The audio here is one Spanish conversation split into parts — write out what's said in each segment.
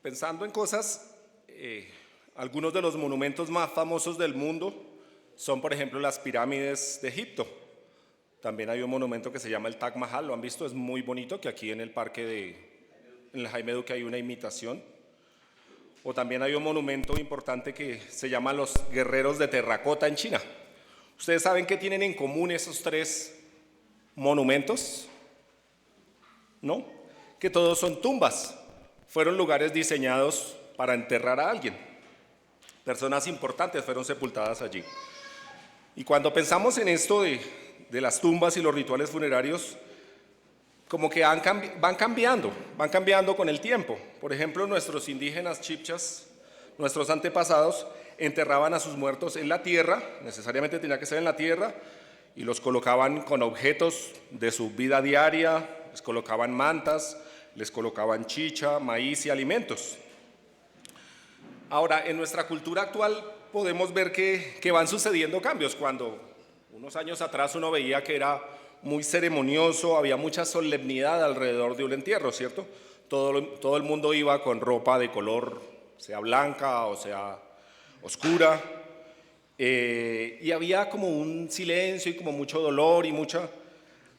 Pensando en cosas, algunos de los monumentos más famosos del mundo son, por ejemplo, las pirámides de Egipto. También hay un monumento que se llama el Taj Mahal, ¿lo han visto? Es muy bonito, que aquí en el en el Jaime Duque hay una imitación. O también hay un monumento importante que se llama los Guerreros de Terracota en China. ¿Ustedes saben qué tienen en común esos tres monumentos? ¿No? Que todos son tumbas. Fueron lugares diseñados para enterrar a alguien. Personas importantes fueron sepultadas allí. Y cuando pensamos en esto de las tumbas y los rituales funerarios, como que van cambiando con el tiempo. Por ejemplo, nuestros indígenas chibchas, nuestros antepasados, enterraban a sus muertos en la tierra, necesariamente tenía que ser en la tierra, y los colocaban con objetos de su vida diaria, les colocaban mantas, les colocaban chicha, maíz y alimentos. Ahora, en nuestra cultura actual podemos ver que van sucediendo cambios. Cuando unos años atrás uno veía que era muy ceremonioso, había mucha solemnidad alrededor de un entierro, ¿cierto? Todo el mundo iba con ropa de color, sea blanca o sea oscura, y había como un silencio y como mucho dolor y mucha...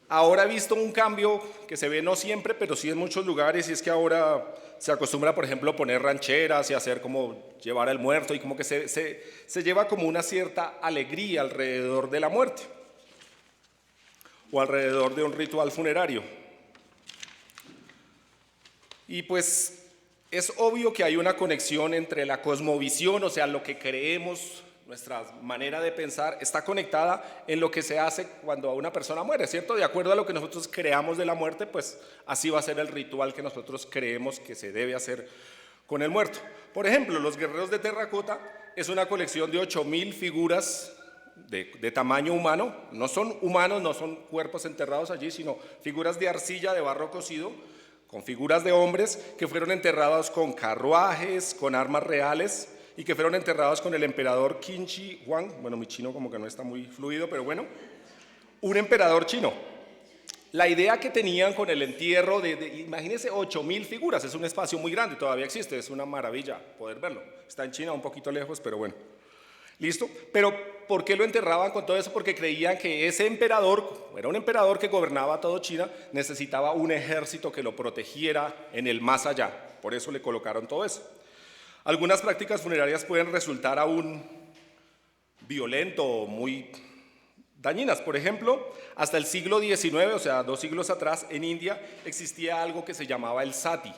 Ahora he visto un cambio que se ve no siempre, pero sí en muchos lugares, y es que ahora se acostumbra, por ejemplo, poner rancheras y hacer como llevar al muerto, y como que se lleva como una cierta alegría alrededor de la muerte o alrededor de un ritual funerario. Y pues es obvio que hay una conexión entre la cosmovisión, o sea, lo que creemos, nuestra manera de pensar, está conectada en lo que se hace cuando una persona muere, ¿cierto? De acuerdo a lo que nosotros creamos de la muerte, pues así va a ser el ritual que nosotros creemos que se debe hacer con el muerto. Por ejemplo, los guerreros de terracota es una colección de 8.000 figuras de tamaño humano. No son humanos, no son cuerpos enterrados allí, sino figuras de arcilla, de barro cocido, con figuras de hombres que fueron enterrados con carruajes, con armas reales, y que fueron enterrados con el emperador Qin Shi Huang. Bueno, mi chino como que no está muy fluido, pero bueno, un emperador chino. La idea que tenían con el entierro imagínense, 8.000 figuras, es un espacio muy grande, todavía existe, es una maravilla poder verlo. Está en China, un poquito lejos, pero bueno. ¿Listo? Pero ¿por qué lo enterraban con todo eso? Porque creían que ese emperador, era un emperador que gobernaba todo China, necesitaba un ejército que lo protegiera en el más allá. Por eso le colocaron todo eso. Algunas prácticas funerarias pueden resultar aún violentas o muy dañinas. Por ejemplo, hasta el siglo XIX, o sea, 2 siglos atrás, en India existía algo que se llamaba el sati.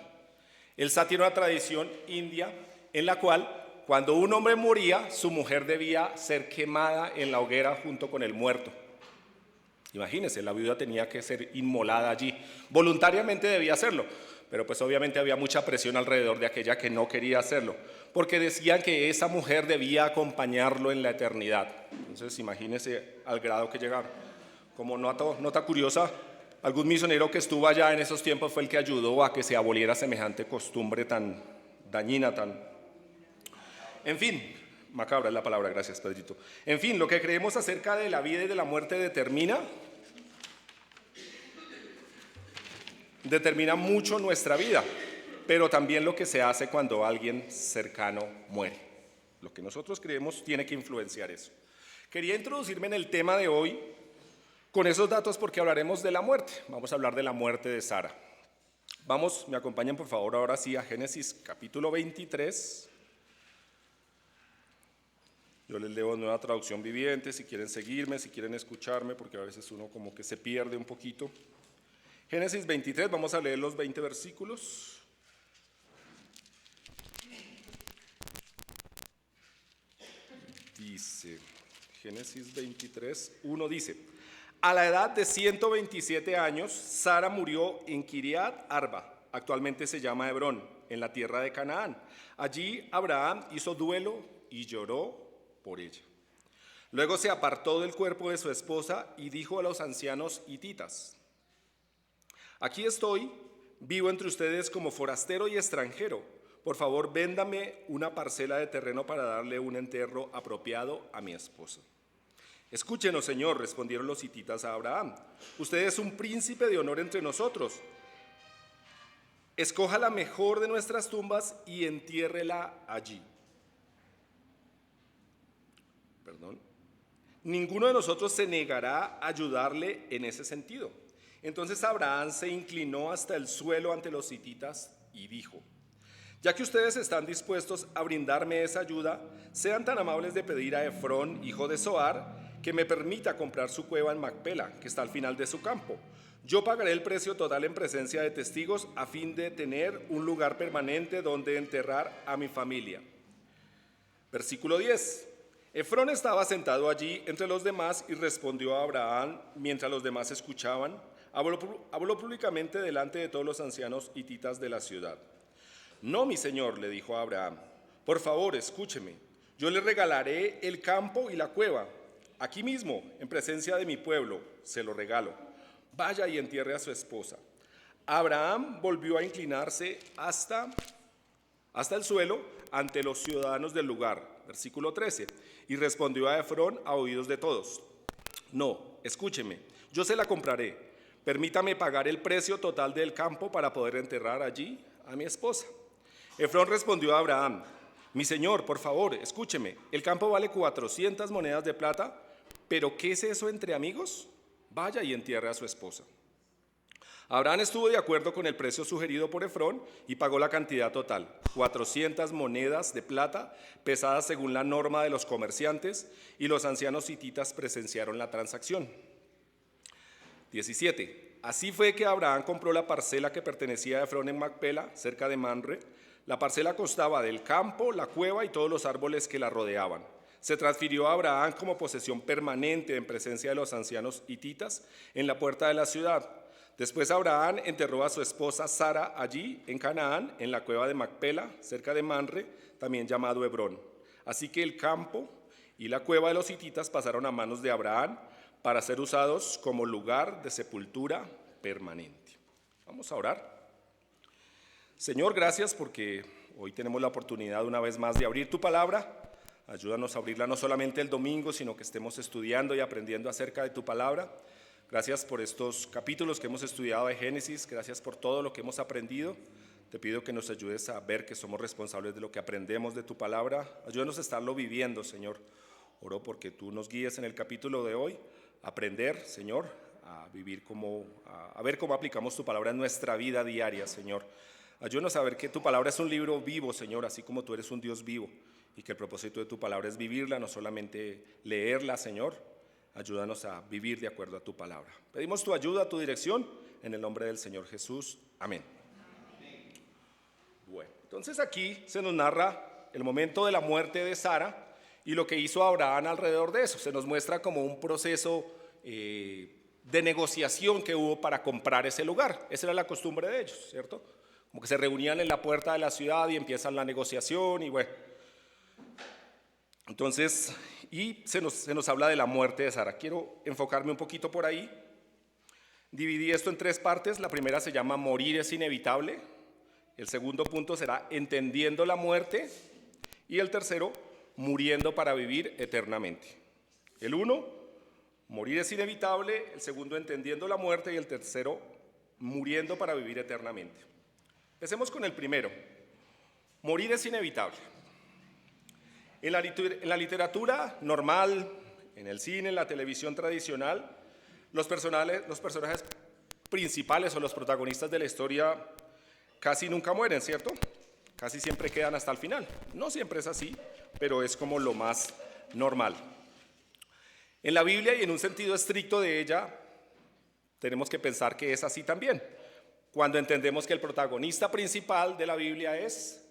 El sati era una tradición india en la cual, cuando un hombre moría, su mujer debía ser quemada en la hoguera junto con el muerto. Imagínense, la viuda tenía que ser inmolada allí. Voluntariamente debía hacerlo, pero pues obviamente había mucha presión alrededor de aquella que no quería hacerlo, porque decían que esa mujer debía acompañarlo en la eternidad. Entonces imagínense al grado que llegaron. Como nota curiosa, algún misionero que estuvo allá en esos tiempos fue el que ayudó a que se aboliera semejante costumbre tan dañina, En fin, macabra es la palabra, gracias Pedrito. En fin, lo que creemos acerca de la vida y de la muerte determina mucho nuestra vida, pero también lo que se hace cuando alguien cercano muere. Lo que nosotros creemos tiene que influenciar eso. Quería introducirme en el tema de hoy con esos datos porque hablaremos de la muerte. Vamos a hablar de la muerte de Sara. Me acompañan por favor ahora sí a Génesis capítulo 23. Yo les leo Nueva Traducción Viviente, si quieren seguirme, si quieren escucharme, porque a veces uno como que se pierde un poquito. Génesis 23, vamos a leer los 20 versículos. Dice, Génesis 23, 1 dice: a la edad de 127 años, Sara murió en Kiriat Arba, actualmente se llama Hebrón, en la tierra de Canaán. Allí Abraham hizo duelo y lloró por ella. Luego se apartó del cuerpo de su esposa y dijo a los ancianos hititas: aquí estoy, vivo entre ustedes como forastero y extranjero. Por favor, véndame una parcela de terreno para darle un entierro apropiado a mi esposa. Escúchenos, Señor, respondieron los hititas a Abraham. Usted es un príncipe de honor entre nosotros. escoja la mejor de nuestras tumbas y entiérrela allí. Perdón. Ninguno de nosotros se negará a ayudarle en ese sentido. Entonces Abraham se inclinó hasta el suelo ante los hititas y dijo: ya que ustedes están dispuestos a brindarme esa ayuda, sean tan amables de pedir a Efrón, hijo de Zohar, que me permita comprar su cueva en Macpela, que está al final de su campo. Yo pagaré el precio total en presencia de testigos a fin de tener un lugar permanente donde enterrar a mi familia. Versículo 10. Efrón estaba sentado allí entre los demás y respondió a Abraham mientras los demás escuchaban. Habló públicamente delante de todos los ancianos hititas de la ciudad. No, mi señor, le dijo a Abraham, por favor, escúcheme. Yo le regalaré el campo y la cueva. Aquí mismo, en presencia de mi pueblo, se lo regalo. Vaya y entierre a su esposa. Abraham volvió a inclinarse hasta el suelo ante los ciudadanos del lugar. Versículo 13. Y respondió a Efrón a oídos de todos. No, escúcheme, yo se la compraré. Permítame pagar el precio total del campo para poder enterrar allí a mi esposa. Efrón respondió a Abraham, mi señor, por favor, escúcheme, el campo vale 400 monedas de plata, pero ¿qué es eso entre amigos? Vaya y entierre a su esposa. Abraham estuvo de acuerdo con el precio sugerido por Efrón y pagó la cantidad total, 400 monedas de plata, pesadas según la norma de los comerciantes, y los ancianos hititas presenciaron la transacción. 17. Así fue que Abraham compró la parcela que pertenecía a Efrón en Macpela, cerca de Mamre. La parcela constaba del campo, la cueva y todos los árboles que la rodeaban. Se transfirió a Abraham como posesión permanente en presencia de los ancianos hititas en la puerta de la ciudad. Después Abraham enterró a su esposa Sara allí en Canaán, en la cueva de Macpela, cerca de Mamre, también llamado Hebrón. Así que el campo y la cueva de los hititas pasaron a manos de Abraham para ser usados como lugar de sepultura permanente. Vamos a orar. Señor, gracias porque hoy tenemos la oportunidad una vez más de abrir tu palabra. Ayúdanos a abrirla no solamente el domingo, sino que estemos estudiando y aprendiendo acerca de tu palabra. Gracias por estos capítulos que hemos estudiado de Génesis. Gracias por todo lo que hemos aprendido. Te pido que nos ayudes a ver que somos responsables de lo que aprendemos de tu palabra. Ayúdanos a estarlo viviendo, Señor. Oro porque tú nos guíes en el capítulo de hoy a aprender, Señor, a vivir a ver cómo aplicamos tu palabra en nuestra vida diaria, Señor. Ayúdanos a ver que tu palabra es un libro vivo, Señor, así como tú eres un Dios vivo, y que el propósito de tu palabra es vivirla, no solamente leerla, Señor. Ayúdanos a vivir de acuerdo a tu palabra. Pedimos tu ayuda, tu dirección, en el nombre del Señor Jesús. Amén. Bueno, entonces aquí se nos narra el momento de la muerte de Sara y lo que hizo Abraham alrededor de eso. Se nos muestra como un proceso de negociación que hubo para comprar ese lugar. Esa era la costumbre de ellos, ¿cierto? Como que se reunían en la puerta de la ciudad y empiezan la negociación y bueno. Entonces, y se nos habla de la muerte de Sara. Quiero enfocarme un poquito por ahí. Dividí esto en 3 partes. La primera se llama morir es inevitable. El segundo punto será entendiendo la muerte. Y el tercero, muriendo para vivir eternamente. El 1, morir es inevitable. El segundo, entendiendo la muerte. Y el tercero, muriendo para vivir eternamente. Empecemos con el primero. Morir es inevitable. En la literatura normal, en el cine, en la televisión tradicional, los personajes principales o los protagonistas de la historia casi nunca mueren, ¿cierto? Casi siempre quedan hasta el final. No siempre es así, pero es como lo más normal. En la Biblia y en un sentido estricto de ella, tenemos que pensar que es así también. Cuando entendemos que el protagonista principal de la Biblia es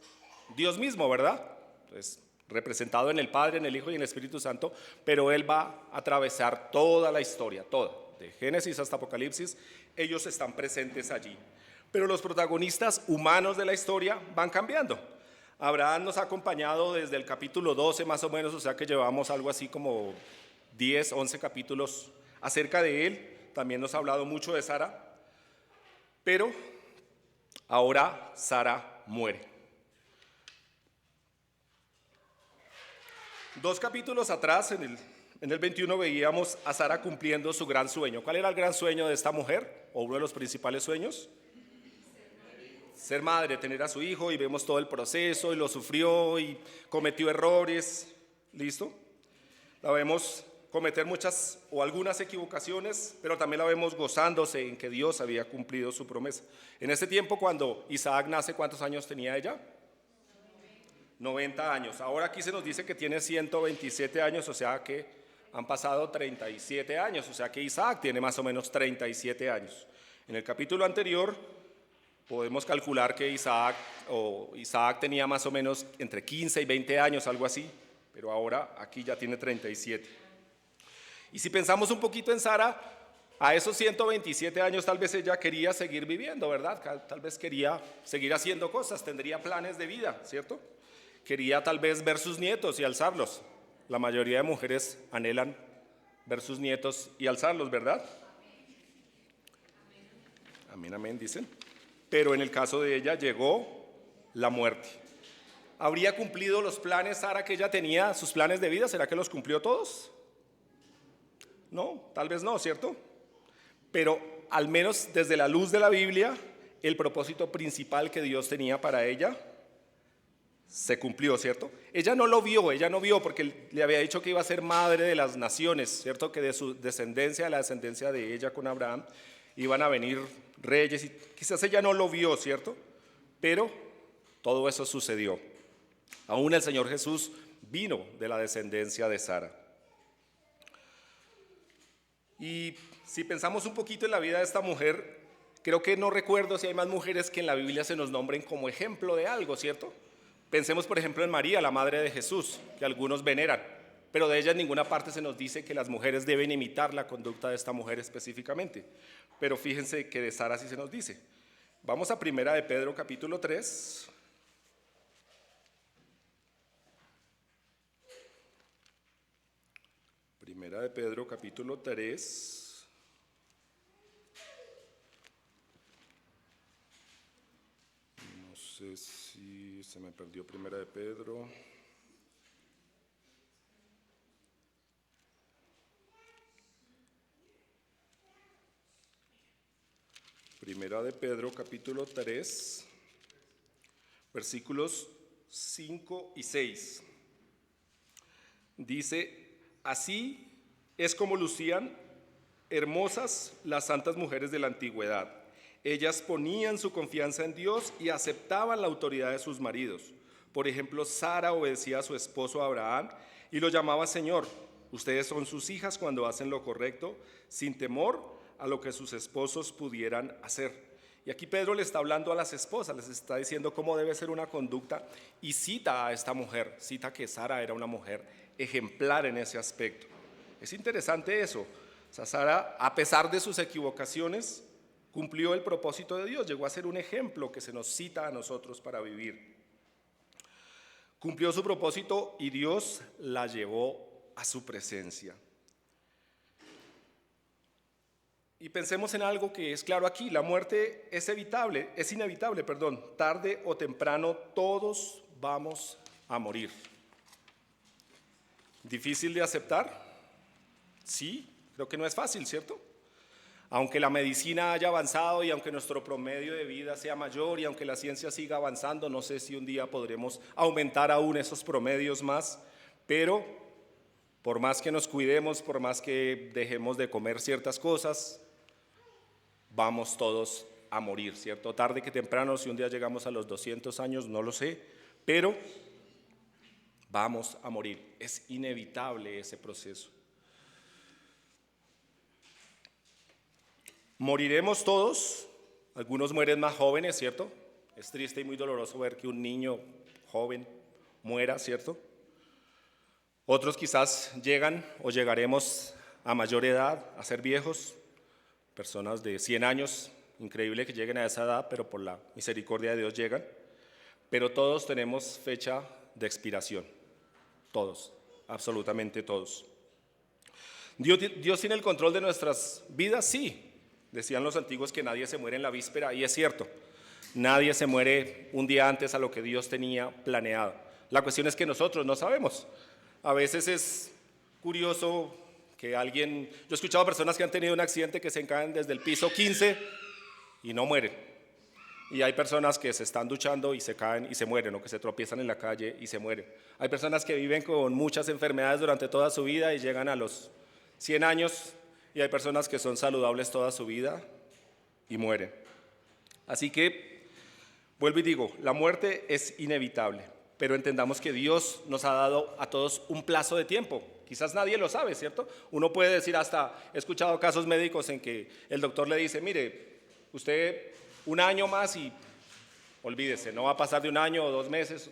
Dios mismo, ¿verdad? Entonces, representado en el Padre, en el Hijo y en el Espíritu Santo, pero Él va a atravesar toda la historia, toda, de Génesis hasta Apocalipsis, ellos están presentes allí. Pero los protagonistas humanos de la historia van cambiando. Abraham nos ha acompañado desde el capítulo 12 más o menos, o sea que llevamos algo así como 10, 11 capítulos acerca de él. También nos ha hablado mucho de Sara, pero ahora Sara muere. 2 capítulos atrás, en el 21, veíamos a Sara cumpliendo su gran sueño. ¿Cuál era el gran sueño de esta mujer? ¿O uno de los principales sueños? ser madre, tener a su hijo, y vemos todo el proceso, y lo sufrió, y cometió errores, ¿listo? La vemos cometer muchas o algunas equivocaciones, pero también la vemos gozándose en que Dios había cumplido su promesa. En ese tiempo, cuando Isaac nace, ¿cuántos años tenía ella? 90 años. Ahora aquí se nos dice que tiene 127 años, o sea que han pasado 37 años, o sea que Isaac tiene más o menos 37 años. En el capítulo anterior podemos calcular que Isaac tenía más o menos entre 15 y 20 años, algo así, pero ahora aquí ya tiene 37. Y si pensamos un poquito en Sara, a esos 127 años tal vez ella quería seguir viviendo, ¿verdad? Tal vez quería seguir haciendo cosas, tendría planes de vida, ¿cierto? Quería tal vez ver sus nietos y alzarlos. La mayoría de mujeres anhelan ver sus nietos y alzarlos, ¿verdad? Amén, amén, dicen. Pero en el caso de ella llegó la muerte. ¿Habría cumplido los planes Sara que ella tenía, sus planes de vida? ¿Será que los cumplió todos? No, tal vez no, ¿cierto? Pero al menos desde la luz de la Biblia, el propósito principal que Dios tenía para ella se cumplió, ¿cierto? Ella no vio porque le había dicho que iba a ser madre de las naciones, ¿cierto? Que de su descendencia, de la descendencia de ella con Abraham, iban a venir reyes, y quizás ella no lo vio, ¿cierto? Pero todo eso sucedió. Aún el Señor Jesús vino de la descendencia de Sara. Y si pensamos un poquito en la vida de esta mujer, creo que no recuerdo si hay más mujeres que en la Biblia se nos nombren como ejemplo de algo, ¿cierto? Pensemos por ejemplo en María, la madre de Jesús, que algunos veneran, pero de ella en ninguna parte se nos dice que las mujeres deben imitar la conducta de esta mujer específicamente. Pero fíjense que de Sara sí se nos dice. Vamos a Primera de Pedro capítulo 3. Primera de Pedro capítulo 3. No sé si se me perdió Primera de Pedro. Primera de Pedro capítulo 3, versículos 5 y 6. Dice: así es como lucían hermosas las santas mujeres de la antigüedad. Ellas ponían su confianza en Dios y aceptaban la autoridad de sus maridos. Por ejemplo, Sara obedecía a su esposo Abraham y lo llamaba Señor. Ustedes son sus hijas cuando hacen lo correcto, sin temor a lo que sus esposos pudieran hacer. Y aquí Pedro le está hablando a las esposas, les está diciendo cómo debe ser una conducta, y cita a esta mujer, cita que Sara era una mujer ejemplar en ese aspecto. Es interesante eso. O sea, Sara, a pesar de sus equivocaciones, cumplió el propósito de Dios, llegó a ser un ejemplo que se nos cita a nosotros para vivir. Cumplió su propósito y Dios la llevó a su presencia. Y pensemos en algo que es claro aquí: la muerte es inevitable, tarde o temprano todos vamos a morir. ¿Difícil de aceptar? Sí, creo que no es fácil, ¿cierto? Aunque la medicina haya avanzado y aunque nuestro promedio de vida sea mayor y aunque la ciencia siga avanzando, no sé si un día podremos aumentar aún esos promedios más, pero por más que nos cuidemos, por más que dejemos de comer ciertas cosas, vamos todos a morir, ¿cierto? Tarde que temprano, si un día llegamos a los 200 años, no lo sé, pero vamos a morir. Es inevitable ese proceso. Moriremos todos, algunos mueren más jóvenes, ¿cierto? Es triste y muy doloroso ver que un niño joven muera, ¿cierto? Otros quizás llegan o llegaremos a mayor edad, a ser viejos, personas de 100 años, increíble que lleguen a esa edad, pero por la misericordia de Dios llegan. Pero todos tenemos fecha de expiración, todos, absolutamente todos. ¿Dios tiene el control de nuestras vidas? Sí. Decían los antiguos que nadie se muere en la víspera, y es cierto, nadie se muere un día antes a lo que Dios tenía planeado. La cuestión es que nosotros no sabemos. A veces es curioso que yo he escuchado personas que han tenido un accidente que se caen desde el piso 15 y no mueren. Y hay personas que se están duchando y se caen y se mueren, o que se tropiezan en la calle y se mueren. Hay personas que viven con muchas enfermedades durante toda su vida y llegan a los 100 años, y hay personas que son saludables toda su vida y mueren. Así que, vuelvo y digo, la muerte es inevitable, pero entendamos que Dios nos ha dado a todos un plazo de tiempo. Quizás nadie lo sabe, ¿cierto? Uno puede decir, hasta he escuchado casos médicos en que el doctor le dice, mire, usted un año más y olvídese, no va a pasar de un año o 2 meses.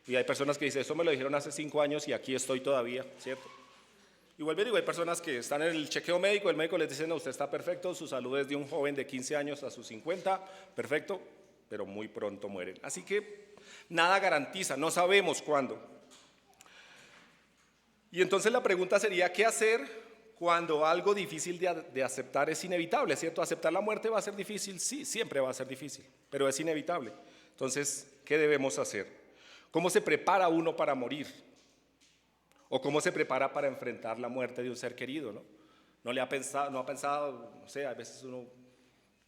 Y hay personas que dicen, eso me lo dijeron hace 5 años y aquí estoy todavía, ¿cierto? Y vuelvo y digo, hay personas que están en el chequeo médico, el médico les dice, no, usted está perfecto, su salud es de un joven de 15 años a sus 50, perfecto, pero muy pronto mueren. Así que nada garantiza, no sabemos cuándo. Y entonces la pregunta sería, ¿qué hacer cuando algo difícil de aceptar es inevitable? ¿Cierto? Aceptar la muerte va a ser difícil, sí, siempre va a ser difícil, pero es inevitable. Entonces, ¿qué debemos hacer? ¿Cómo se prepara uno para morir? ¿O cómo se prepara para enfrentar la muerte de un ser querido? ¿No ha pensado, no sé, a veces uno,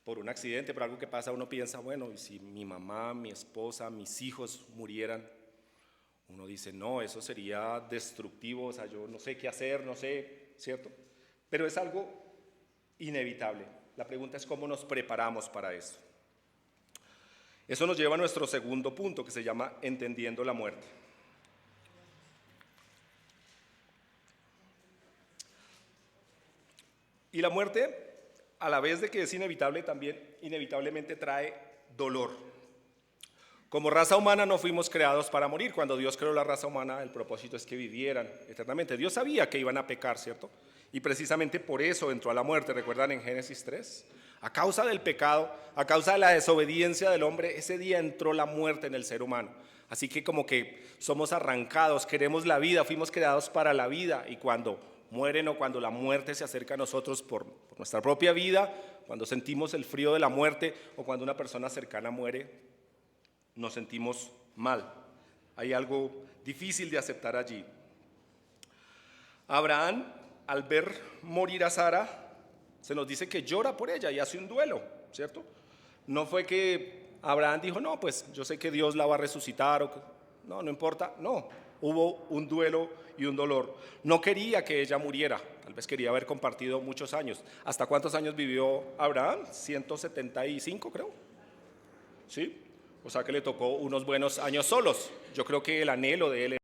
por un accidente, por algo que pasa, uno piensa, bueno, ¿y si mi mamá, mi esposa, mis hijos murieran? Uno dice, no, eso sería destructivo, o sea, yo no sé qué hacer, no sé, ¿cierto? Pero es algo inevitable. La pregunta es cómo nos preparamos para eso. Eso nos lleva a nuestro segundo punto, que se llama entendiendo la muerte. Y la muerte, a la vez de que es inevitable, también inevitablemente trae dolor. Como raza humana no fuimos creados para morir. Cuando Dios creó la raza humana, el propósito es que vivieran eternamente. Dios sabía que iban a pecar, ¿cierto? Y precisamente por eso entró a la muerte. ¿Recuerdan en Génesis 3? A causa del pecado, a causa de la desobediencia del hombre, ese día entró la muerte en el ser humano. Así que como que somos arrancados, queremos la vida, fuimos creados para la vida, y cuando mueren o cuando la muerte se acerca a nosotros por nuestra propia vida, cuando sentimos el frío de la muerte o cuando una persona cercana muere, nos sentimos mal. Hay algo difícil de aceptar allí. Abraham, al ver morir a Sara, se nos dice que llora por ella y hace un duelo, ¿cierto? No fue que Abraham dijo, no, pues yo sé que Dios la va a resucitar, no importa, no. Hubo un duelo y un dolor. No quería que ella muriera, tal vez quería haber compartido muchos años. ¿Hasta cuántos años vivió Abraham? 175, creo. ¿Sí? O sea que le tocó unos buenos años solos. Yo creo que el anhelo de él.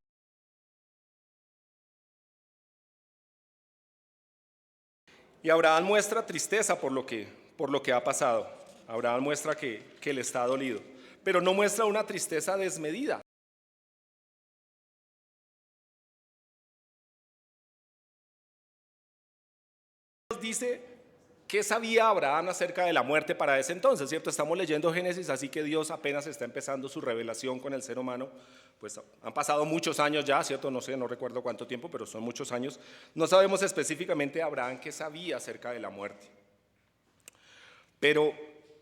Y Abraham muestra tristeza por lo que ha pasado. Abraham muestra que le está dolido, pero no muestra una tristeza desmedida. Dice, ¿qué sabía Abraham acerca de la muerte para ese entonces? ¿Cierto? Estamos leyendo Génesis, así que Dios apenas está empezando su revelación con el ser humano. Pues han pasado muchos años ya, ¿cierto? No sé, no recuerdo cuánto tiempo, pero son muchos años. No sabemos específicamente Abraham qué sabía acerca de la muerte. Pero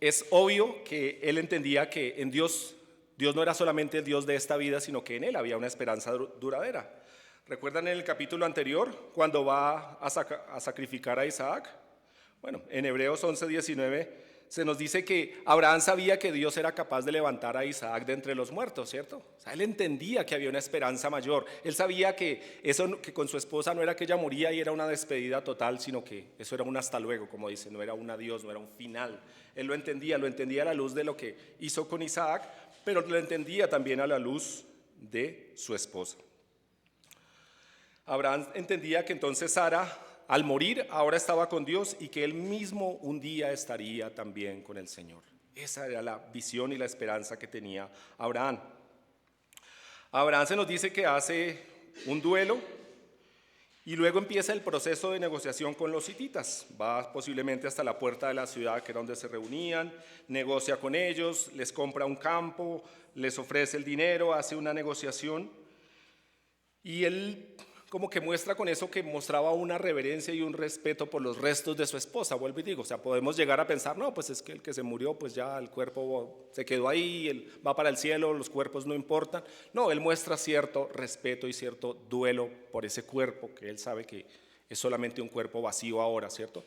es obvio que él entendía que en Dios no era solamente el Dios de esta vida, sino que en él había una esperanza duradera. ¿Recuerdan en el capítulo anterior cuando va a sacrificar a Isaac? Bueno, en Hebreos 11:19 se nos dice que Abraham sabía que Dios era capaz de levantar a Isaac de entre los muertos, ¿cierto? O sea, él entendía que había una esperanza mayor. Él sabía que eso, que con su esposa no era que ella moría y era una despedida total, sino que eso era un hasta luego, como dice, no era un adiós, no era un final. Él lo entendía a la luz de lo que hizo con Isaac, pero lo entendía también a la luz de su esposa. Abraham entendía que entonces Sara, al morir, ahora estaba con Dios y que él mismo un día estaría también con el Señor. Esa era la visión y la esperanza que tenía Abraham. Abraham se nos dice que hace un duelo y luego empieza el proceso de negociación con los hititas. Va posiblemente hasta la puerta de la ciudad, que era donde se reunían, negocia con ellos, les compra un campo, les ofrece el dinero, hace una negociación. Y él como que muestra con eso que mostraba una reverencia y un respeto por los restos de su esposa. Vuelvo y digo, o sea, podemos llegar a pensar, no, pues es que el que se murió, pues ya el cuerpo se quedó ahí, él va para el cielo, los cuerpos no importan. No, él muestra cierto respeto y cierto duelo por ese cuerpo, que él sabe que es solamente un cuerpo vacío ahora, ¿cierto?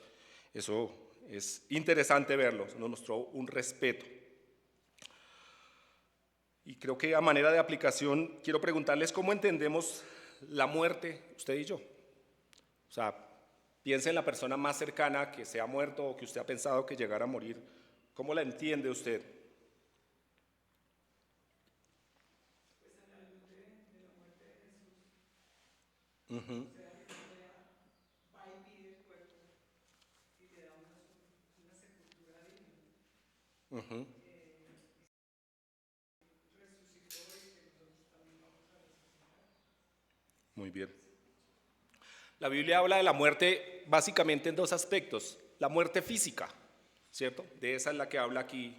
Eso es interesante verlo, nos mostró un respeto. Y creo que a manera de aplicación quiero preguntarles cómo entendemos la muerte, usted y yo. O sea, piense en la persona más cercana que se ha muerto o que usted ha pensado que llegara a morir. ¿Cómo la entiende usted? Ujú, ujú. Muy bien. La Biblia habla de la muerte básicamente en dos aspectos. La muerte física, ¿cierto? De esa es la que habla aquí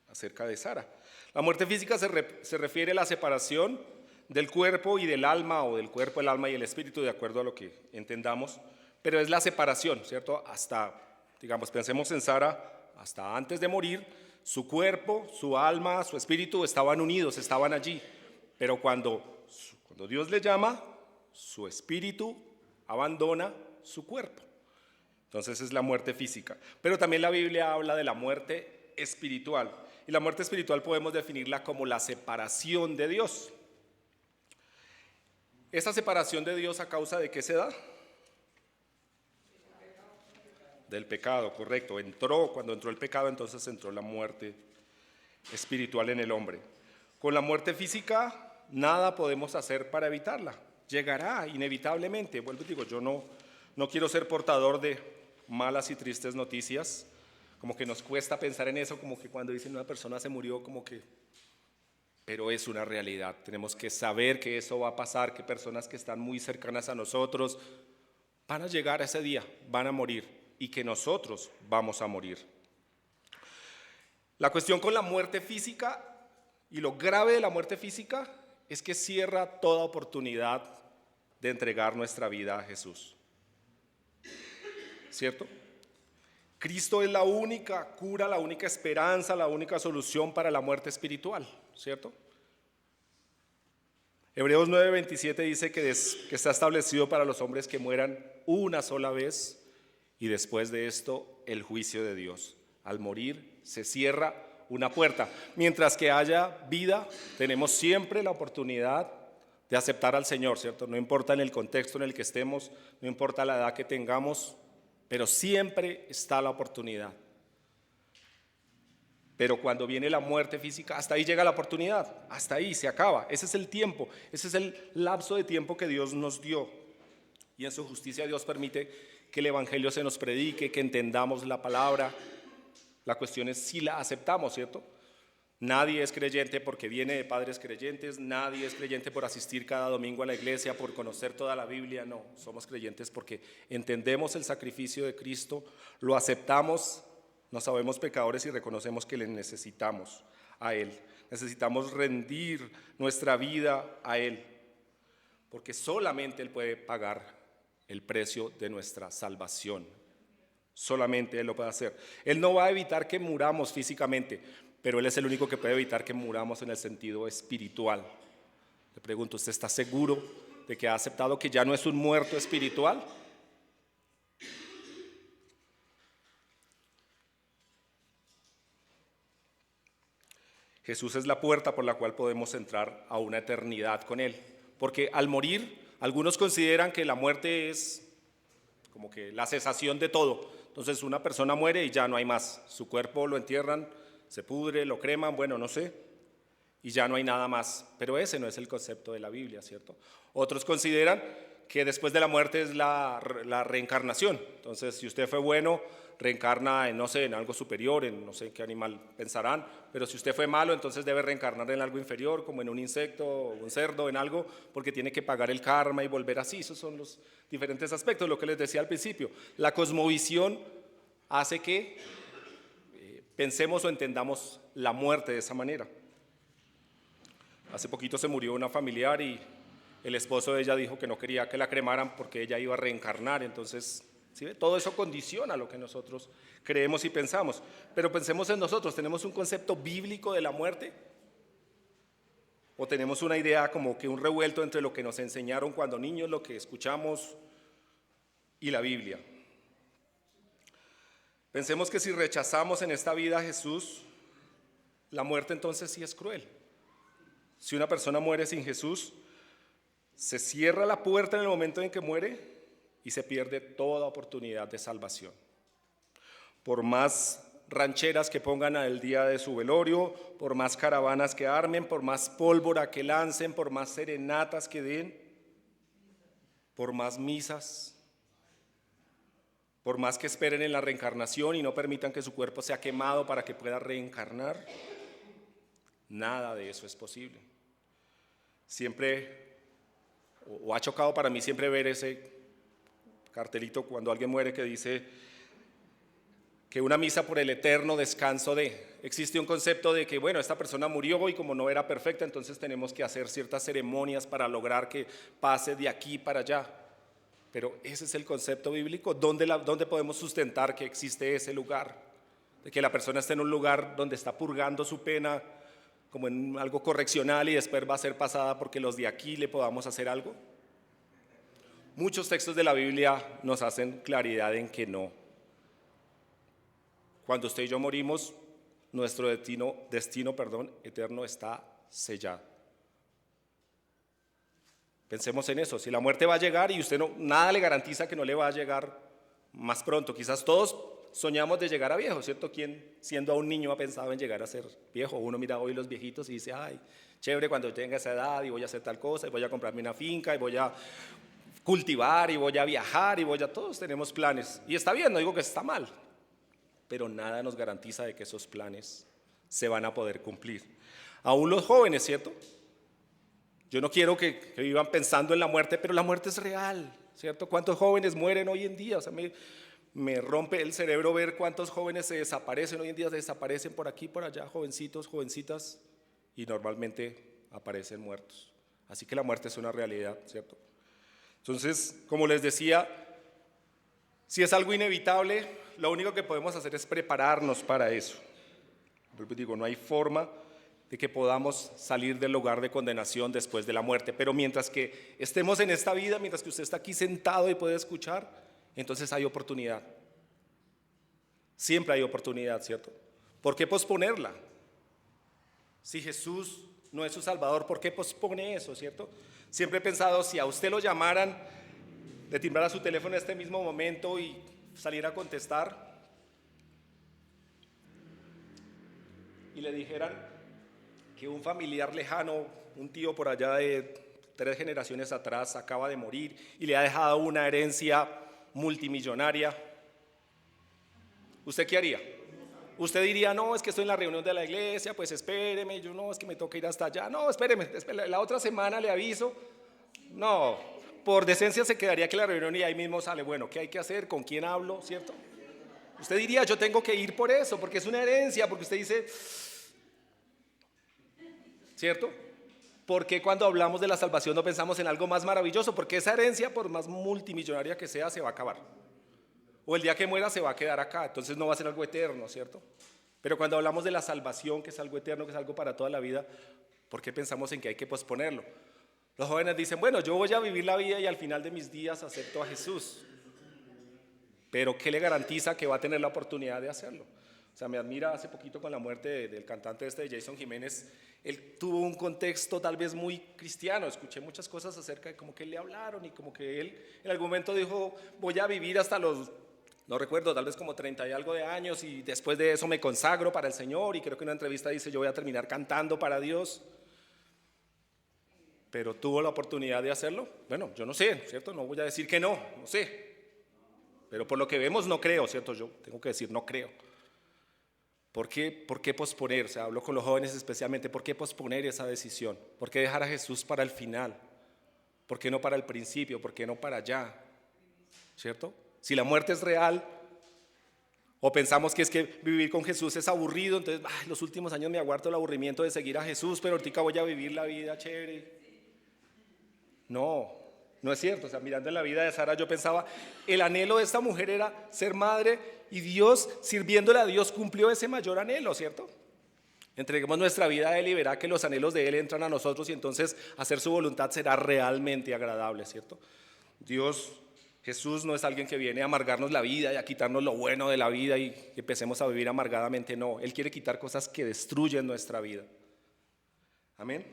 acerca de Sara. La muerte física se refiere a la separación del cuerpo y del alma, o del cuerpo, el alma y el espíritu, de acuerdo a lo que entendamos, pero es la separación, ¿cierto? Hasta, digamos, pensemos en Sara, hasta antes de morir, su cuerpo, su alma, su espíritu estaban unidos, estaban allí, pero cuando Dios le llama, su espíritu abandona su cuerpo. Entonces es la muerte física. Pero también la Biblia habla de la muerte espiritual. Y la muerte espiritual podemos definirla como la separación de Dios. ¿Esa separación de Dios a causa de qué se da? Del pecado, correcto. Cuando entró el pecado, entonces entró la muerte espiritual en el hombre. Con la muerte física, nada podemos hacer para evitarla. Llegará inevitablemente. Vuelvo y digo, yo no quiero ser portador de malas y tristes noticias. Como que nos cuesta pensar en eso, como que cuando dicen una persona se murió, como que... Pero es una realidad. Tenemos que saber que eso va a pasar, que personas que están muy cercanas a nosotros van a llegar a ese día, van a morir y que nosotros vamos a morir. La cuestión con la muerte física y lo grave de la muerte física es que cierra toda oportunidad de entregar nuestra vida a Jesús. ¿Cierto? Cristo es la única cura, la única esperanza, la única solución para la muerte espiritual, ¿cierto? Hebreos 9:27 dice que está establecido para los hombres que mueran una sola vez y después de esto el juicio de Dios. Al morir se cierra una puerta. Mientras que haya vida, tenemos siempre la oportunidad de aceptar al Señor, ¿cierto? No importa en el contexto en el que estemos, no importa la edad que tengamos, pero siempre está la oportunidad. Pero cuando viene la muerte física, hasta ahí llega la oportunidad, hasta ahí se acaba. Ese es el tiempo, ese es el lapso de tiempo que Dios nos dio. Y en su justicia Dios permite que el Evangelio se nos predique, que entendamos la palabra. La cuestión es si la aceptamos, ¿cierto? Nadie es creyente porque viene de padres creyentes, nadie es creyente por asistir cada domingo a la iglesia, por conocer toda la Biblia, no. Somos creyentes porque entendemos el sacrificio de Cristo, lo aceptamos, nos sabemos pecadores y reconocemos que le necesitamos a Él. Necesitamos rendir nuestra vida a Él, porque solamente Él puede pagar el precio de nuestra salvación. Solamente Él lo puede hacer. Él no va a evitar que muramos físicamente, pero Él es el único que puede evitar que muramos en el sentido espiritual. Le pregunto, ¿usted está seguro de que ha aceptado que ya no es un muerto espiritual? Jesús es la puerta por la cual podemos entrar a una eternidad con Él. Porque al morir, algunos consideran que la muerte es como que la cesación de todo. Entonces una persona muere y ya no hay más. Su cuerpo lo entierran, se pudre, lo creman, bueno, no sé, y ya no hay nada más. Pero ese no es el concepto de la Biblia, ¿cierto? Otros consideran que después de la muerte es la reencarnación. Entonces, si usted fue bueno, reencarna en, no sé, en algo superior, en no sé qué animal pensarán, pero si usted fue malo, entonces debe reencarnar en algo inferior, como en un insecto, un cerdo, en algo, porque tiene que pagar el karma y volver así. Esos son los diferentes aspectos, lo que les decía al principio. La cosmovisión hace que pensemos o entendamos la muerte de esa manera. Hace poquito se murió una familiar y el esposo de ella dijo que no quería que la cremaran porque ella iba a reencarnar. Entonces, ¿sí? Todo eso condiciona lo que nosotros creemos y pensamos. Pero pensemos en nosotros, ¿tenemos un concepto bíblico de la muerte? ¿O tenemos una idea como que un revuelto entre lo que nos enseñaron cuando niños, lo que escuchamos y la Biblia? Pensemos que si rechazamos en esta vida a Jesús, la muerte entonces sí es cruel. Si una persona muere sin Jesús, se cierra la puerta en el momento en que muere y se pierde toda oportunidad de salvación. Por más rancheras que pongan al día de su velorio, por más caravanas que armen, por más pólvora que lancen, por más serenatas que den, por más misas, por más que esperen en la reencarnación y no permitan que su cuerpo sea quemado para que pueda reencarnar, nada de eso es posible. Siempre, o ha chocado para mí siempre ver ese cartelito cuando alguien muere que dice que una misa por el eterno descanso de. Existe un concepto de que, bueno, esta persona murió y como no era perfecta, entonces tenemos que hacer ciertas ceremonias para lograr que pase de aquí para allá. Pero ese es el concepto bíblico. ¿Dónde podemos sustentar que existe ese lugar? De que la persona esté en un lugar donde está purgando su pena, como en algo correccional y después va a ser pasada porque los de aquí le podamos hacer algo. Muchos textos de la Biblia nos hacen claridad en que no. Cuando usted y yo morimos, nuestro destino eterno está sellado. Pensemos en eso. Si la muerte va a llegar y usted nada le garantiza que no le va a llegar más pronto. Quizás todos soñamos de llegar a viejo, ¿cierto? ¿Quién siendo aún niño ha pensado en llegar a ser viejo? Uno mira hoy los viejitos y dice, ay, chévere cuando tenga esa edad y voy a hacer tal cosa y voy a comprarme una finca y voy a cultivar y voy a viajar y todos tenemos planes. Y está bien, no digo que está mal, pero nada nos garantiza de que esos planes se van a poder cumplir. Aún los jóvenes, ¿cierto? Yo no quiero que vivan pensando en la muerte, pero la muerte es real, ¿cierto? ¿Cuántos jóvenes mueren hoy en día? O sea, me rompe el cerebro ver cuántos jóvenes se desaparecen hoy en día, se desaparecen por aquí, por allá, jovencitos, jovencitas, y normalmente aparecen muertos. Así que la muerte es una realidad, ¿cierto? Entonces, como les decía, si es algo inevitable, lo único que podemos hacer es prepararnos para eso. Digo, no hay forma de que podamos salir del lugar de condenación después de la muerte, pero mientras que estemos en esta vida, mientras que usted está aquí sentado y puede escuchar, entonces hay oportunidad. Siempre hay oportunidad, ¿cierto? ¿Por qué posponerla? Si Jesús no es su Salvador, ¿por qué pospone eso, cierto? Siempre he pensado, si a usted lo llamaran, le timbrara su teléfono en este mismo momento y saliera a contestar y le dijeran que un familiar lejano, un tío por allá de 3 generaciones atrás acaba de morir y le ha dejado una herencia multimillonaria, ¿usted qué haría? Usted diría, no, es que estoy en la reunión de la iglesia, pues espéreme, yo no, es que me toca ir hasta allá, no, espéreme, la otra semana le aviso. No, por decencia se quedaría que la reunión y ahí mismo sale, bueno, ¿qué hay que hacer? ¿Con quién hablo? ¿Cierto? Usted diría, yo tengo que ir por eso, porque es una herencia, porque usted dice, ¿cierto? Porque cuando hablamos de la salvación no pensamos en algo más maravilloso, porque esa herencia, por más multimillonaria que sea, se va a acabar. O el día que muera se va a quedar acá, entonces no va a ser algo eterno, ¿cierto? Pero cuando hablamos de la salvación, que es algo eterno, que es algo para toda la vida, ¿por qué pensamos en que hay que posponerlo? Los jóvenes dicen, bueno, yo voy a vivir la vida y al final de mis días acepto a Jesús. Pero ¿qué le garantiza que va a tener la oportunidad de hacerlo? O sea, me admira hace poquito con la muerte del cantante de Jason Jiménez. Él tuvo un contexto tal vez muy cristiano. Escuché muchas cosas acerca de cómo que le hablaron y como que él en algún momento dijo, voy a vivir hasta los, no recuerdo, tal vez como 30 y algo de años y después de eso me consagro para el Señor y creo que en una entrevista dice, yo voy a terminar cantando para Dios. Pero tuvo la oportunidad de hacerlo. Bueno, yo no sé, ¿cierto? No voy a decir que no sé. Pero por lo que vemos no creo, ¿cierto? Yo tengo que decir no creo. ¿Por qué posponer? O sea, hablo con los jóvenes especialmente. ¿Por qué posponer esa decisión? ¿Por qué dejar a Jesús para el final? ¿Por qué no para el principio? ¿Por qué no para allá? ¿Cierto? Si la muerte es real, o pensamos que es que vivir con Jesús es aburrido, entonces los últimos años me aguardo el aburrimiento de seguir a Jesús, pero ahorita voy a vivir la vida chévere. No es cierto. O sea, mirando en la vida de Sara yo pensaba, el anhelo de esta mujer era ser madre y Dios, sirviéndole a Dios, cumplió ese mayor anhelo, ¿cierto? Entreguemos nuestra vida a Él y verá que los anhelos de Él entran a nosotros y entonces hacer su voluntad será realmente agradable, ¿cierto? Jesús no es alguien que viene a amargarnos la vida y a quitarnos lo bueno de la vida y que empecemos a vivir amargadamente, no. Él quiere quitar cosas que destruyen nuestra vida. Amén.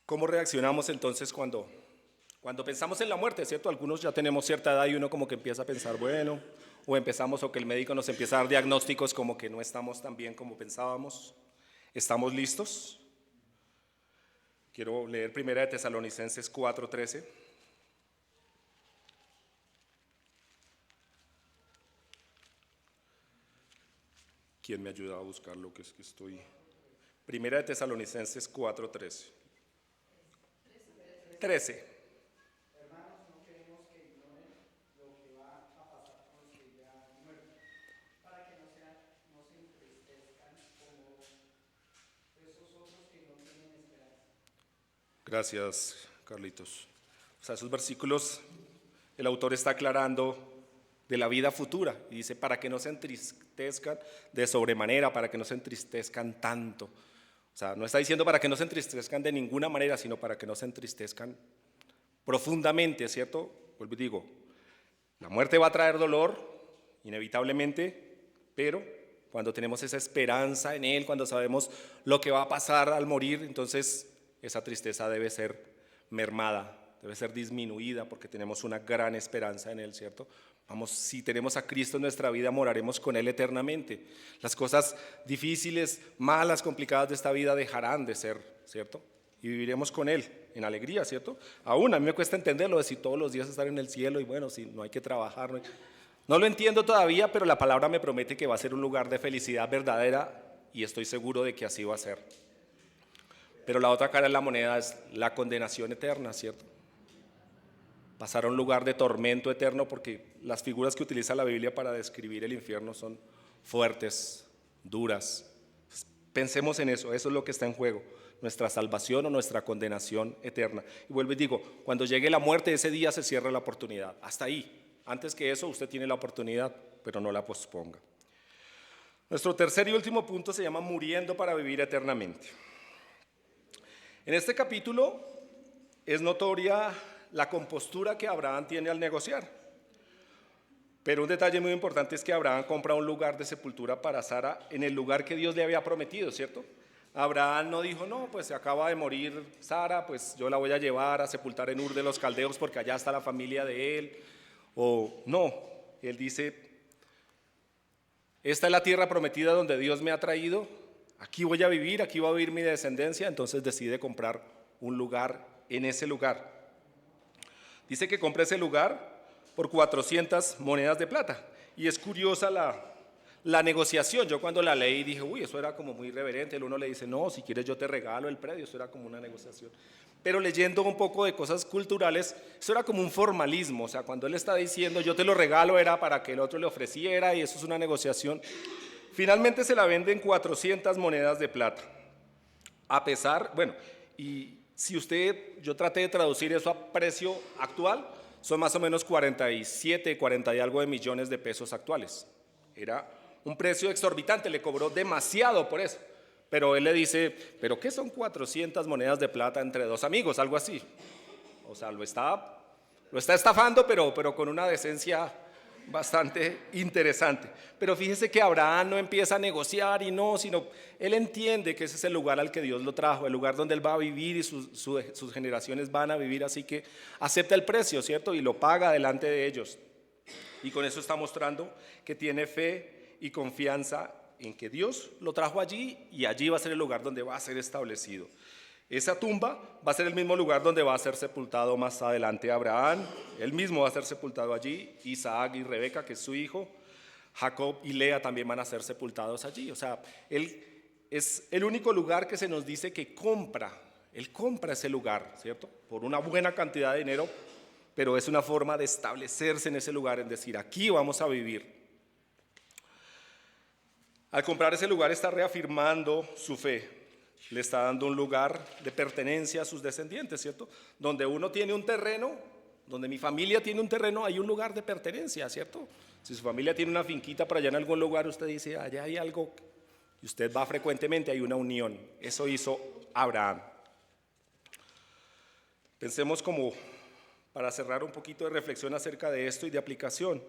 ¿Cómo reaccionamos entonces cuando pensamos en la muerte, ¿cierto? Algunos ya tenemos cierta edad y uno como que empieza a pensar, bueno, o que el médico nos empieza a dar diagnósticos como que no estamos tan bien como pensábamos. ¿Estamos listos? Quiero leer 1 Tesalonicenses 4:13. ¿Quién me ayuda a buscar lo que es que estoy? 1 Tesalonicenses 4:13. 13. Hermanos, no queremos que ignoren lo que va a pasar con los que ya han muerto, para que no se entristezcan como esos otros que no tienen esperanza. Gracias, Carlitos. O sea, esos versículos, el autor está aclarando de la vida futura y dice, para que no se entristezcan de sobremanera, para que no se entristezcan tanto. O sea, no está diciendo para que no se entristezcan de ninguna manera, sino para que no se entristezcan profundamente, ¿cierto? Vuelvo y digo, la muerte va a traer dolor, inevitablemente, pero cuando tenemos esa esperanza en Él, cuando sabemos lo que va a pasar al morir, entonces esa tristeza debe ser mermada, debe ser disminuida, porque tenemos una gran esperanza en Él, ¿cierto? Vamos, si tenemos a Cristo en nuestra vida, moraremos con Él eternamente. Las cosas difíciles, malas, complicadas de esta vida dejarán de ser, ¿cierto? Y viviremos con Él en alegría, ¿cierto? Aún a mí me cuesta entenderlo, decir todos los días estar en el cielo y bueno, si no hay que trabajar. No lo entiendo todavía, pero la palabra me promete que va a ser un lugar de felicidad verdadera y estoy seguro de que así va a ser. Pero la otra cara de la moneda es la condenación eterna, ¿cierto? Pasar a un lugar de tormento eterno, porque las figuras que utiliza la Biblia para describir el infierno son fuertes, duras. Pensemos en eso, eso es lo que está en juego, nuestra salvación o nuestra condenación eterna. Y vuelvo y digo, cuando llegue la muerte, ese día se cierra la oportunidad, hasta ahí. Antes que eso, usted tiene la oportunidad, pero no la posponga. Nuestro tercer y último punto se llama muriendo para vivir eternamente. En este capítulo es notoria la compostura que Abraham tiene al negociar. Pero un detalle muy importante es que Abraham compra un lugar de sepultura para Sara en el lugar que Dios le había prometido, ¿cierto? Abraham no dijo, no, pues se acaba de morir Sara, pues yo la voy a llevar a sepultar en Ur de los Caldeos porque allá está la familia de él. O no, él dice, esta es la tierra prometida donde Dios me ha traído, aquí voy a vivir, aquí va a vivir mi descendencia, entonces decide comprar un lugar en ese lugar. Dice que compra ese lugar por 400 monedas de plata. Y es curiosa la negociación. Yo cuando la leí dije, uy, eso era como muy irreverente. El uno le dice, no, si quieres yo te regalo el predio. Eso era como una negociación. Pero leyendo un poco de cosas culturales, eso era como un formalismo. O sea, cuando él está diciendo, yo te lo regalo, era para que el otro le ofreciera y eso es una negociación. Finalmente se la venden 400 monedas de plata. A pesar, bueno, y si yo traté de traducir eso a precio actual, son más o menos 47, 40 y algo de millones de pesos actuales. Era un precio exorbitante, le cobró demasiado por eso. Pero él le dice, ¿pero qué son 400 monedas de plata entre dos amigos? Algo así. O sea, lo está estafando, pero con una decencia bastante interesante. Pero fíjese que Abraham no empieza a negociar y no, sino él entiende que ese es el lugar al que Dios lo trajo, el lugar donde él va a vivir y sus generaciones van a vivir, así que acepta el precio, ¿cierto? Y lo paga delante de ellos. Y con eso está mostrando que tiene fe y confianza en que Dios lo trajo allí y allí va a ser el lugar donde va a ser establecido. Esa tumba va a ser el mismo lugar donde va a ser sepultado más adelante Abraham, él mismo va a ser sepultado allí, Isaac y Rebeca, que es su hijo, Jacob y Lea también van a ser sepultados allí. O sea, él es el único lugar que se nos dice que él compra ese lugar, ¿cierto? Por una buena cantidad de dinero, pero es una forma de establecerse en ese lugar, en decir, aquí vamos a vivir. Al comprar ese lugar está reafirmando su fe. Le está dando un lugar de pertenencia a sus descendientes, ¿cierto? Donde uno tiene un terreno, donde mi familia tiene un terreno, hay un lugar de pertenencia, ¿cierto? Si su familia tiene una finquita por allá en algún lugar, usted dice, allá hay algo, y usted va frecuentemente, hay una unión. Eso hizo Abraham. Pensemos como, para cerrar un poquito de reflexión acerca de esto y de aplicación.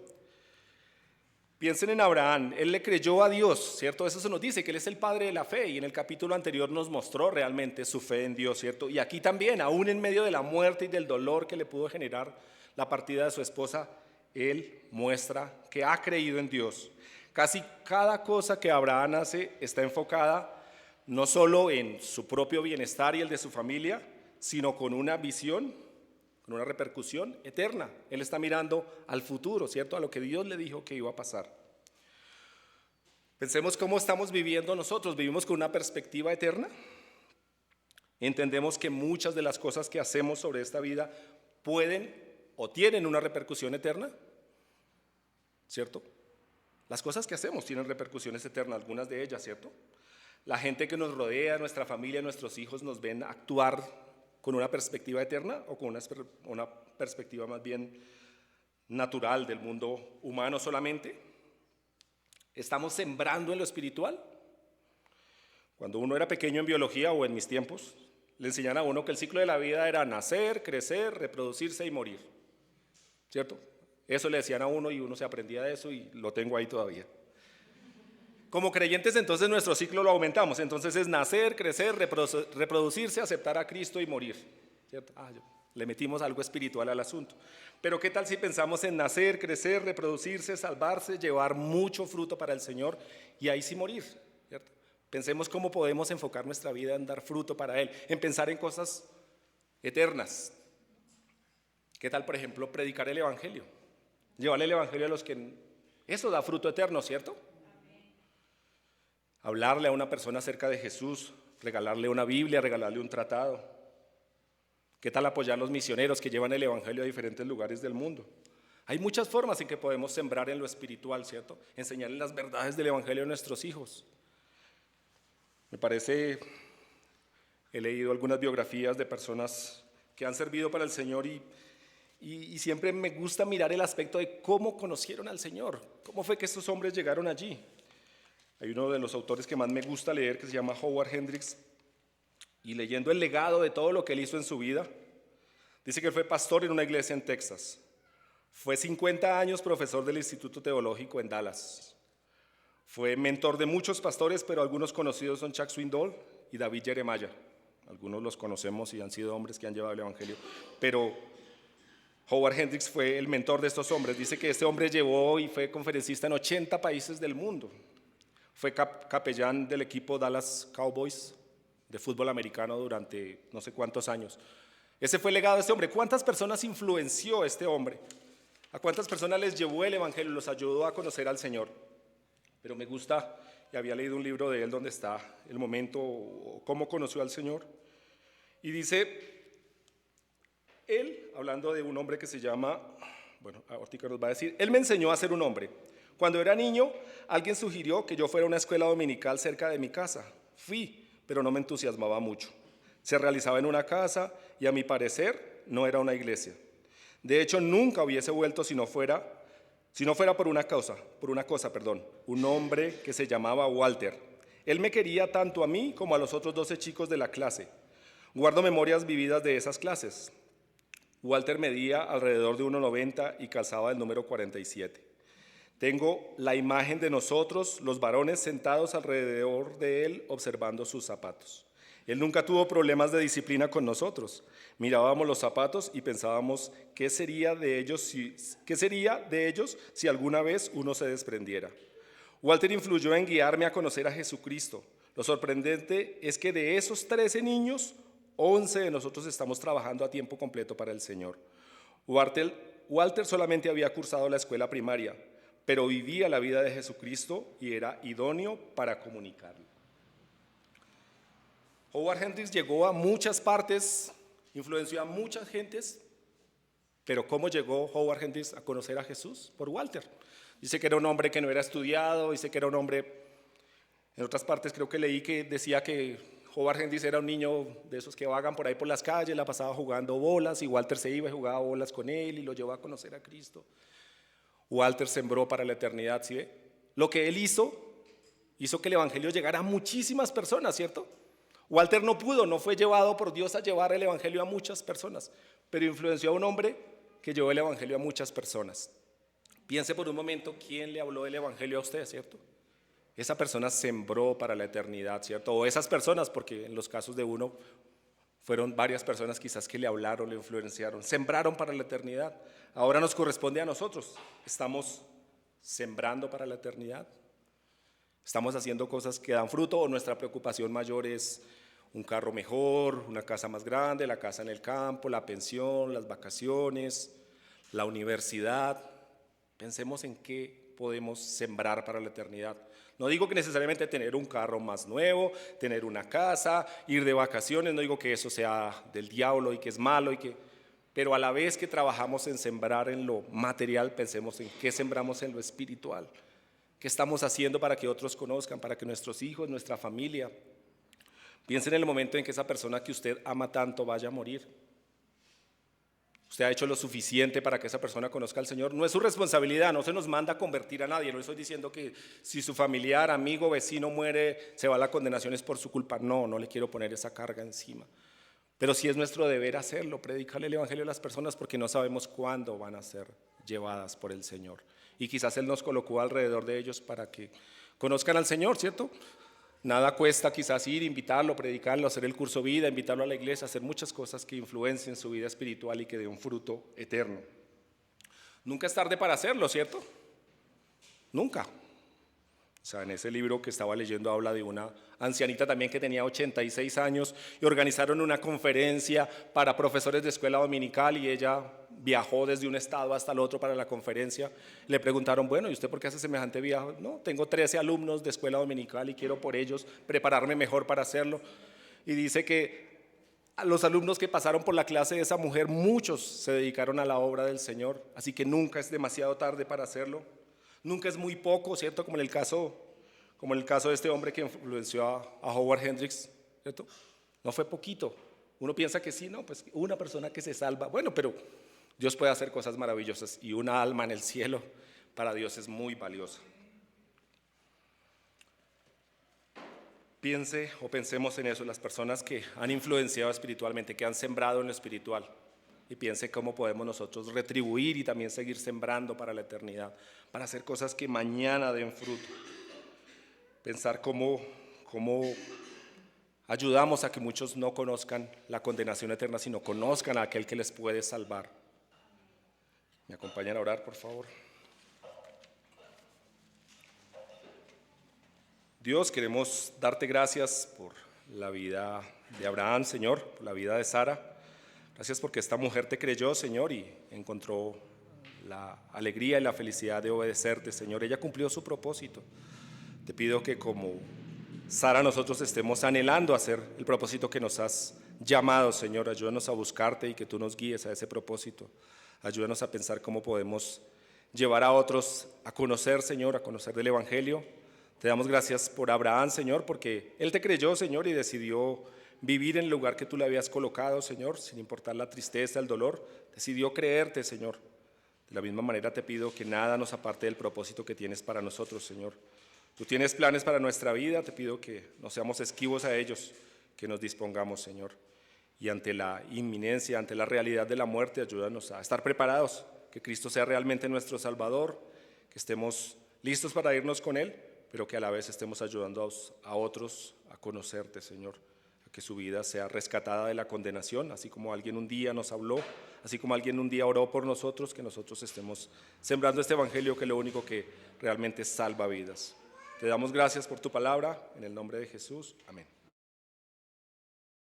Piensen en Abraham, él le creyó a Dios, ¿cierto? Eso se nos dice que él es el padre de la fe y en el capítulo anterior nos mostró realmente su fe en Dios, ¿cierto? Y aquí también, aún en medio de la muerte y del dolor que le pudo generar la partida de su esposa, él muestra que ha creído en Dios. Casi cada cosa que Abraham hace está enfocada no solo en su propio bienestar y el de su familia, sino con una visión, con una repercusión eterna. Él está mirando al futuro, ¿cierto? A lo que Dios le dijo que iba a pasar. Pensemos cómo estamos viviendo nosotros. ¿Vivimos con una perspectiva eterna? Entendemos que muchas de las cosas que hacemos sobre esta vida pueden o tienen una repercusión eterna, ¿cierto? Las cosas que hacemos tienen repercusiones eternas, algunas de ellas, ¿cierto? La gente que nos rodea, nuestra familia, nuestros hijos, nos ven actuar con una perspectiva eterna o con una perspectiva más bien natural del mundo humano solamente. ¿Estamos sembrando en lo espiritual? Cuando uno era pequeño en biología o en mis tiempos, le enseñan a uno que el ciclo de la vida era nacer, crecer, reproducirse y morir, ¿cierto? Eso le decían a uno y uno se aprendía de eso y lo tengo ahí todavía. Como creyentes entonces nuestro ciclo lo aumentamos, entonces es nacer, crecer, reproducirse, aceptar a Cristo y morir, ¿cierto? Le metimos algo espiritual al asunto. Pero ¿qué tal si pensamos en nacer, crecer, reproducirse, salvarse, llevar mucho fruto para el Señor y ahí sí morir, ¿cierto? Pensemos cómo podemos enfocar nuestra vida en dar fruto para Él, en pensar en cosas eternas. ¿Qué tal, por ejemplo, predicar el Evangelio? Llevarle el Evangelio a los que... Eso da fruto eterno, ¿cierto? Hablarle a una persona acerca de Jesús, regalarle una Biblia, regalarle un tratado. ¿Qué tal apoyar a los misioneros que llevan el Evangelio a diferentes lugares del mundo? Hay muchas formas en que podemos sembrar en lo espiritual, ¿cierto? Enseñarles las verdades del Evangelio a nuestros hijos. Me parece, he leído algunas biografías de personas que han servido para el Señor y siempre me gusta mirar el aspecto de cómo conocieron al Señor, cómo fue que estos hombres llegaron allí. Hay uno de los autores que más me gusta leer que se llama Howard Hendricks, y leyendo el legado de todo lo que él hizo en su vida, dice que él fue pastor en una iglesia en Texas. Fue 50 años profesor del Instituto Teológico en Dallas. Fue mentor de muchos pastores, pero algunos conocidos son Chuck Swindoll y David Jeremiah. Algunos los conocemos y han sido hombres que han llevado el Evangelio, pero Howard Hendricks fue el mentor de estos hombres. Dice que este hombre llevó y fue conferencista en 80 países del mundo. Fue capellán del equipo Dallas Cowboys de fútbol americano durante no sé cuántos años. Ese fue el legado de este hombre. ¿Cuántas personas influenció este hombre? ¿A cuántas personas les llevó el Evangelio? Los ayudó a conocer al Señor. Pero me gusta, y había leído un libro de él donde está el momento, cómo conoció al Señor. Y dice, él, hablando de un hombre que se llama, bueno, ahorita nos va a decir, él me enseñó a ser un hombre. Cuando era niño, alguien sugirió que yo fuera a una escuela dominical cerca de mi casa. Fui, pero no me entusiasmaba mucho. Se realizaba en una casa y a mi parecer no era una iglesia. De hecho, nunca hubiese vuelto si no fuera por una cosa, un hombre que se llamaba Walter. Él me quería tanto a mí como a los otros 12 chicos de la clase. Guardo memorias vividas de esas clases. Walter medía alrededor de 1,90 y calzaba el número 47. Tengo la imagen de nosotros, los varones, sentados alrededor de él observando sus zapatos. Él nunca tuvo problemas de disciplina con nosotros. Mirábamos los zapatos y pensábamos qué sería de ellos si alguna vez uno se desprendiera. Walter influyó en guiarme a conocer a Jesucristo. Lo sorprendente es que de esos 13 niños, 11 de nosotros estamos trabajando a tiempo completo para el Señor. Walter solamente había cursado la escuela primaria, pero vivía la vida de Jesucristo y era idóneo para comunicarlo. Howard Hendricks llegó a muchas partes, influenció a muchas gentes, pero ¿cómo llegó Howard Hendricks a conocer a Jesús? Por Walter. Dice que era un hombre que no era estudiado, dice que era un hombre, en otras partes creo que leí que decía que Howard Hendricks era un niño de esos que vagan por ahí por las calles, la pasaba jugando bolas y Walter se iba y jugaba bolas con él y lo llevó a conocer a Cristo. Walter sembró para la eternidad, ¿sí ve? Lo que él hizo que el Evangelio llegara a muchísimas personas, ¿cierto? Walter no fue llevado por Dios a llevar el Evangelio a muchas personas, pero influenció a un hombre que llevó el Evangelio a muchas personas. Piense por un momento quién le habló del evangelio a usted, ¿cierto? Esa persona sembró para la eternidad, ¿cierto? O esas personas, porque en los casos de uno fueron varias personas quizás que le hablaron, le influenciaron, sembraron para la eternidad. Ahora nos corresponde a nosotros. ¿Estamos sembrando para la eternidad? ¿Estamos haciendo cosas que dan fruto o nuestra preocupación mayor es un carro mejor, una casa más grande, la casa en el campo, la pensión, las vacaciones, la universidad? Pensemos en qué podemos sembrar para la eternidad. No digo que necesariamente tener un carro más nuevo, tener una casa, ir de vacaciones, no digo que eso sea del diablo y que es malo, pero a la vez que trabajamos en sembrar en lo material, pensemos en qué sembramos en lo espiritual. ¿Qué estamos haciendo para que otros conozcan, para que nuestros hijos, nuestra familia? Piensen en el momento en que esa persona que usted ama tanto vaya a morir. ¿Usted ha hecho lo suficiente para que esa persona conozca al Señor? No es su responsabilidad, no se nos manda a convertir a nadie. No estoy diciendo que si su familiar, amigo, vecino muere, se va a la condenación es por su culpa. No, no le quiero poner esa carga encima. Pero sí es nuestro deber hacerlo, predicarle el evangelio a las personas porque no sabemos cuándo van a ser llevadas por el Señor. Y quizás Él nos colocó alrededor de ellos para que conozcan al Señor, ¿cierto? Nada cuesta quizás ir, invitarlo, predicarlo, hacer el curso vida, invitarlo a la iglesia, hacer muchas cosas que influencien su vida espiritual y que den un fruto eterno. Nunca es tarde para hacerlo, ¿cierto? Nunca. O sea, en ese libro que estaba leyendo habla de una ancianita también que tenía 86 años y organizaron una conferencia para profesores de escuela dominical y ella viajó desde un estado hasta el otro para la conferencia. Le preguntaron, bueno, ¿y usted por qué hace semejante viaje? No, tengo 13 alumnos de escuela dominical y quiero por ellos prepararme mejor para hacerlo. Y dice que a los alumnos que pasaron por la clase de esa mujer, muchos se dedicaron a la obra del Señor, así que nunca es demasiado tarde para hacerlo. Nunca es muy poco, ¿cierto? Como en el caso de este hombre que influenció a Howard Hendricks, ¿cierto? No fue poquito. Uno piensa que sí, no, pues una persona que se salva. Bueno, pero Dios puede hacer cosas maravillosas y una alma en el cielo para Dios es muy valiosa. Piense o pensemos en eso, las personas que han influenciado espiritualmente, que han sembrado en lo espiritual. Y piense cómo podemos nosotros retribuir y también seguir sembrando para la eternidad, para hacer cosas que mañana den fruto. Pensar cómo ayudamos a que muchos no conozcan la condenación eterna, sino conozcan a aquel que les puede salvar. ¿Me acompañan a orar, por favor? Dios, queremos darte gracias por la vida de Abraham, Señor, por la vida de Sara. Gracias porque esta mujer te creyó, Señor, y encontró la alegría y la felicidad de obedecerte, Señor. Ella cumplió su propósito. Te pido que como Sara nosotros estemos anhelando hacer el propósito que nos has llamado, Señor. Ayúdanos a buscarte y que tú nos guíes a ese propósito. Ayúdanos a pensar cómo podemos llevar a otros a conocer, Señor, a conocer del Evangelio. Te damos gracias por Abraham, Señor, porque él te creyó, Señor, y decidió vivir en el lugar que tú le habías colocado, Señor, sin importar la tristeza, el dolor. Decidió creerte, Señor. De la misma manera te pido que nada nos aparte del propósito que tienes para nosotros, Señor. Tú tienes planes para nuestra vida, te pido que no seamos esquivos a ellos, que nos dispongamos, Señor. Y ante la inminencia, ante la realidad de la muerte, ayúdanos a estar preparados, que Cristo sea realmente nuestro Salvador, que estemos listos para irnos con Él, pero que a la vez estemos ayudando a otros a conocerte, Señor, a que su vida sea rescatada de la condenación, así como alguien un día nos habló, así como alguien un día oró por nosotros, que nosotros estemos sembrando este evangelio que es lo único que realmente salva vidas. Te damos gracias por tu palabra, en el nombre de Jesús, amén.